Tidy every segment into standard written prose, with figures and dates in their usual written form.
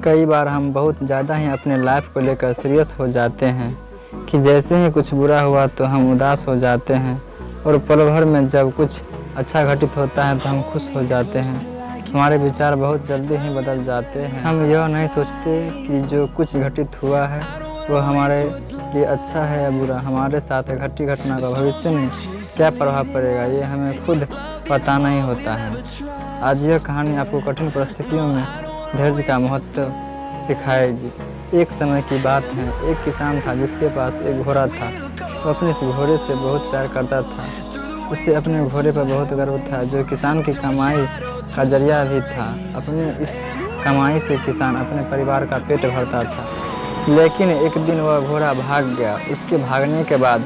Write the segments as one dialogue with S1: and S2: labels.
S1: कई बार हम बहुत ज़्यादा ही अपने लाइफ को लेकर सीरियस हो जाते हैं कि जैसे ही कुछ बुरा हुआ तो हम उदास हो जाते हैं और पल भर में जब कुछ अच्छा घटित होता है तो हम खुश हो जाते हैं। हमारे विचार बहुत जल्दी ही बदल जाते हैं। हम यह नहीं सोचते कि जो कुछ घटित हुआ है वो हमारे लिए अच्छा है या बुरा। हमारे साथ घटी घटना का भविष्य में क्या प्रभाव पड़ेगा ये हमें खुद पता नहीं होता है। आज यह कहानी आपको कठिन परिस्थितियों में धैर्य का महत्व सिखाएगी। एक समय की बात है, एक किसान था जिसके पास एक घोड़ा था। वो अपने इस घोड़े से बहुत प्यार करता था। उसे अपने घोड़े पर बहुत गर्व था जो किसान की कमाई का जरिया भी था। अपने इस कमाई से किसान अपने परिवार का पेट भरता था। लेकिन एक दिन वह घोड़ा भाग गया। उसके भागने के बाद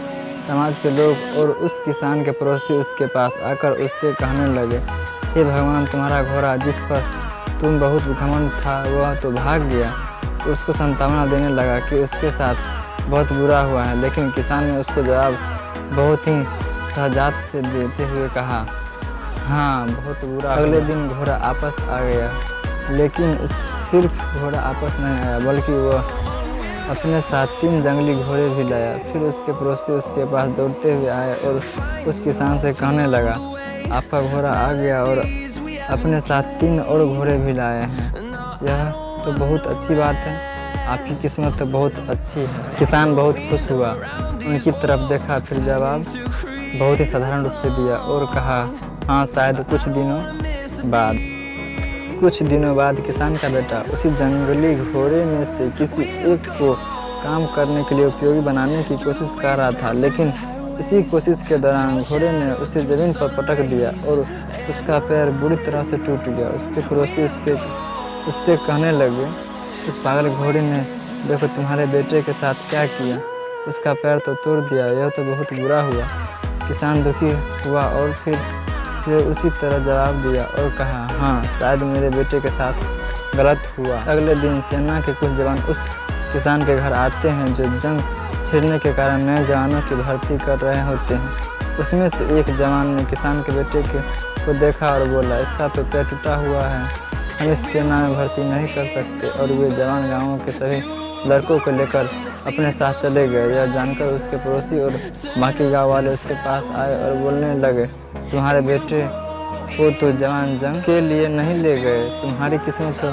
S1: समाज के लोग और उस किसान के पड़ोसी उसके पास आकर उससे कहने लगे, हे भगवान, तुम्हारा घोड़ा जिस पर तुम बहुत घमंड था वह तो भाग गया। उसको सांत्वना देने लगा कि उसके साथ बहुत बुरा हुआ है। लेकिन किसान ने उसको जवाब बहुत ही सहजात से देते हुए कहा, हाँ बहुत बुरा। अगले दिन घोड़ा आपस आ गया, लेकिन सिर्फ घोड़ा आपस नहीं आया बल्कि वह अपने साथ 3 जंगली घोड़े भी लाया। फिर उसके पड़ोसी उसके पास दौड़ते हुए आए और उस किसान से कहने लगा, आपका घोड़ा आ गया और अपने साथ 3 और घोड़े भी लाए हैं। यह तो बहुत अच्छी बात है, आपकी किस्मत तो बहुत अच्छी है। किसान बहुत खुश हुआ, उनकी तरफ देखा, फिर जवाब बहुत ही साधारण रूप से दिया और कहा, हाँ शायद कुछ दिनों बाद किसान का बेटा उसी जंगली घोड़े में से किसी एक को काम करने के लिए उपयोगी बनाने की कोशिश कर रहा था। लेकिन इसी कोशिश के दौरान घोड़े ने उसे ज़मीन पर पटक दिया और उसका पैर बुरी तरह से टूट गया। उसके पड़ोसी उससे कहने लगे, उस पागल घोड़े ने देखो तुम्हारे बेटे के साथ क्या किया, उसका पैर तो तोड़ दिया, यह तो बहुत बुरा हुआ। किसान दुखी हुआ और फिर से उसी तरह जवाब दिया और कहा, हाँ शायद मेरे बेटे के साथ गलत हुआ। अगले दिन सेना के कुछ जवान उस किसान के घर आते हैं जो जंग छिड़ने के कारण नए जवानों की भर्ती कर रहे होते हैं। उसमें से एक जवान ने किसान के बेटे को देखा और बोला, इसका तो पैर टूटा हुआ है, हम इस सेना में भर्ती नहीं कर सकते। और वे जवान गाँव के सभी लड़कों को लेकर अपने साथ चले गए। यह जानकर उसके पड़ोसी और बाकी गाँव वाले उसके पास आए और बोलने लगे, तुम्हारे बेटे को तो जवान जंग के लिए नहीं ले गए, तुम्हारी किस्मत तो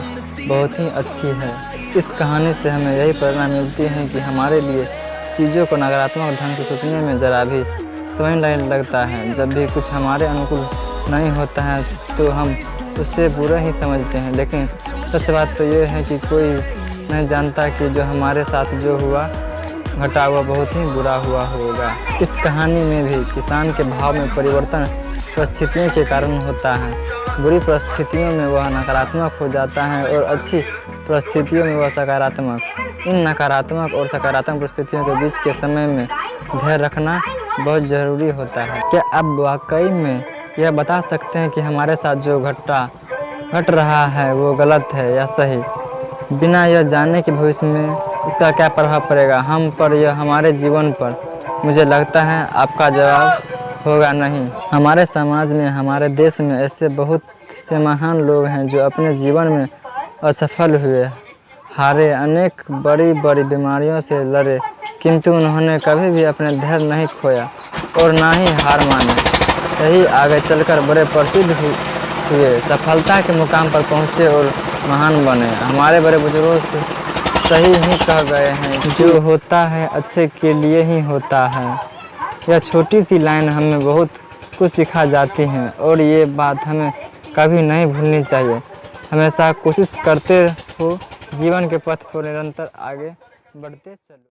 S1: बहुत ही अच्छी है। इस कहानी से हमें यही प्रेरणा मिलती है कि हमारे लिए चीज़ों को नकारात्मक ढंग से सोचने में ज़रा भी समय नहीं लगता है। जब भी कुछ हमारे अनुकूल नहीं होता है तो हम उससे बुरा ही समझते हैं। लेकिन सच बात तो ये है कि कोई नहीं जानता कि जो हमारे साथ जो हुआ घटा हुआ बहुत ही बुरा हुआ होगा। इस कहानी में भी किसान के भाव में परिवर्तन परिस्थितियों के कारण होता है। बुरी परिस्थितियों में वह नकारात्मक हो जाता है और अच्छी परिस्थितियों में वह सकारात्मक। इन नकारात्मक और सकारात्मक परिस्थितियों के बीच के समय में धैर्य रखना बहुत ज़रूरी होता है। क्या आप वाकई में यह बता सकते हैं कि हमारे साथ जो घट रहा है वो गलत है या सही, बिना यह जानने कि भविष्य में उसका क्या प्रभाव पड़ेगा हम पर या हमारे जीवन पर? मुझे लगता है आपका जवाब होगा नहीं। हमारे समाज में, हमारे देश में ऐसे बहुत से महान लोग हैं जो अपने जीवन में असफल हुए, हारे, अनेक बड़ी बड़ी बीमारियों से लड़े, किंतु उन्होंने कभी भी अपने धैर्य नहीं खोया और ना ही हार मानी। यही आगे चलकर बड़े प्रसिद्ध हुए, सफलता के मुकाम पर पहुँचे और महान बने। हमारे बड़े बुजुर्गों से सही ही कह गए हैं, जो होता है अच्छे के लिए ही होता है। यह छोटी सी लाइन हमें बहुत कुछ सिखा जाती है और ये बात हमें कभी नहीं भूलनी चाहिए। हमेशा कोशिश करते हो, जीवन के पथ पर निरंतर आगे बढ़ते चलो।